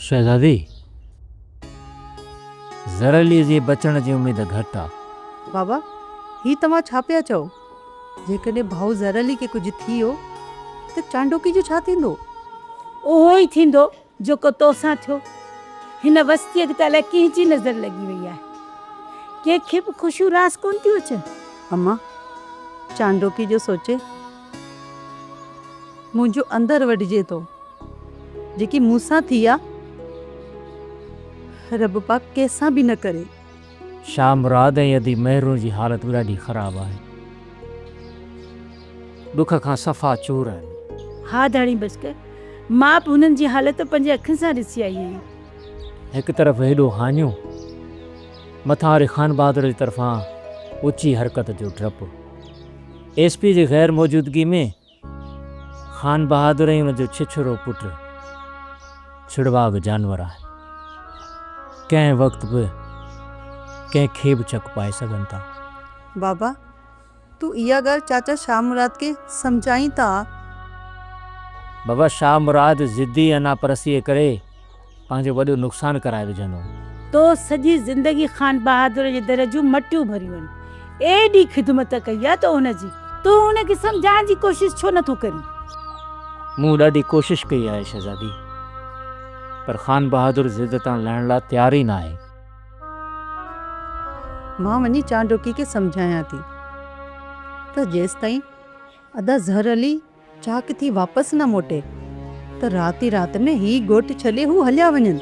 शहज़ादी, ज़रली जे बचण जी उम्मीद घटि आहे। बाबा ही तव्हां छा पिया चओ? जेकॾहिं भाउ ज़रली खे कुझु थी वियो त चांडोकी जो छा थींदो? उहो ई थींदो जेको तोसां थियो। हिन वस्तीअ खे त अलाए कंहिंजी नज़र लॻी वई आहे। कंहिंखे बि ख़ुशियूं रास कोन थियूं अचनि। अम्मा, चांडोकी जो सोचे मुंहिंजो अंदरि वढिजे थो। जेकी मूंसां थी आहे रब पाक कंहिंसां बि न करे। शाह मुराद ऐं यदी महिरूं जी हालत बि ॾाढी ख़राबु आहे। दुख खां सफ़ा चूर आहिनि। हा धाणी बसि कर, मां बि हुननि जी हालत पंहिंजे अखियुनि सां ॾिसी आई आहियां। हिकु तरफ़ हेॾो हानियूं, मथां वरी ख़ान बहादुर जी तरफ़ां ऊची हरकत जो डपु। SP जी ग़ैर मौजूदगी में ख़ान बहादुर ऐं हुनजो छिछरो पुटु छिड़वाग जानवर आहे। कंहिं वक़्तु बि कंहिंखे बि चक पाए सघनि था। बाबा तूं इहा ॻाल्हि चाचा शाह मुराद खे सम्झाई था। बाबा शाह मुराद ज़िद्दी अनापरसीअ करे पंहिंजो वॾो नुक़सानु कराए विझंदो। तो सॼी ज़िंदगी ख़ान बहादुर जे दर जूं मटियूं भरियूं आहिनि। एॾी ख़िदमत कई आहे तो हुनजी, तूं हुनखे सम्झाइण जी कोशिशि छो नथो करीं? मूं ॾाढी कोशिशि कई आहे शहज़ादी, पर ख़ान बहादुर ज़िद तां लहण लाइ तयार ई न आहे। मां वञी चांडोकी खे सम्झायां थी त जेसि ताईं अदा ज़हर अली चाक थी वापसि न मोटे त राति में ही ॻोठु छॾे हू हलिया वञनि।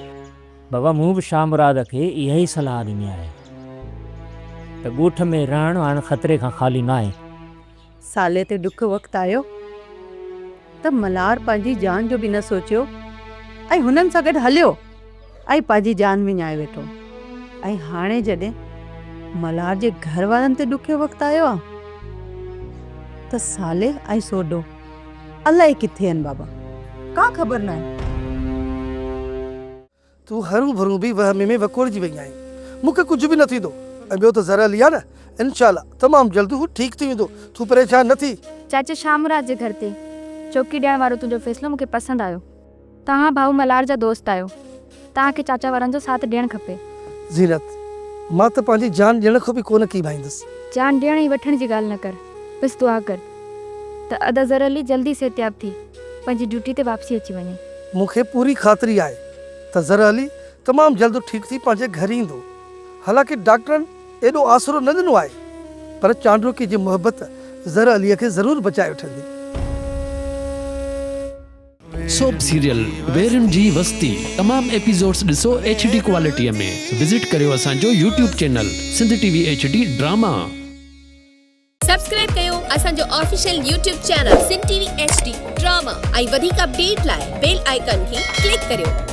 बाबा मूं बि शाह मुराद खे इहा ई सलाह ॾिनी आहे त ॻोठ में रहणु हाणे ख़तरे खां ख़ाली न आहे। साले ते ॾुख वक़्तु आयो त मल्हार पंहिंजी जान जो बि न सोचियो ऐं हुननि सां गॾु हलियो ऐं पंहिंजी जान विञाए वेठो। ऐं हाणे जॾहिं मल्हार जे घर वारनि ते ॾुखियो वक़्तु आयो आहे त साले ऐं सोडो अलाए किथे आहिनि। बाबा का ख़बर न आहे। तूं हरू भरू बि वहमे में वकोड़जी वई आहीं। मूंखे कुझु बि न थींदो। ऐं ॿियो त ज़रा लिया न, इंशाल्लाह तमामु जल्द हू ठीकु थी वेंदो। तूं परेशान न थी। चाचा शाह मुराद जे घर ते चौकी ॾियण वारो तुंहिंजो फ़ैसिलो मूंखे पसंदि आयो। तव्हां भाऊ मल्हार जा दोस्त आहियो, तव्हांखे चाचा वारनि जो साथ ॾियणु खपे। ज़ीनत, मां त पंहिंजी जान ॾियण खां बि कोन की भाईंदुसि। जान ॾियण ऐं वठण जी ॻाल्हि न कर, बसि दुआ कर त अदा ज़र अली जल्दी सिहतियाब थी पंहिंजी ड्यूटी ते वापसी अची वञे। मूंखे पूरी ख़ातिरी आहे त ज़रा अली तमामु जल्द ठीकु थी पंहिंजे घर ईंदो। हालांकि डॉक्टरनि एॾो आसरो न ॾिनो आहे, पर चांडोकी जी मोहबत ज़रा अलीअ खे ज़रूरु बचाए वठंदी। सोप सीरियल वेरन जी वस्ती तमाम एपिसोड्स ॾिसो HD क्वालिटीअ में। विजिट करियो असांजो YouTube channel Sindh TV HD drama. Subscribe कयो असांजो official YouTube channel Sindh TV HD drama ऐं वधीक अपडेट लाइ बेल आइकन खे क्लिक करियो।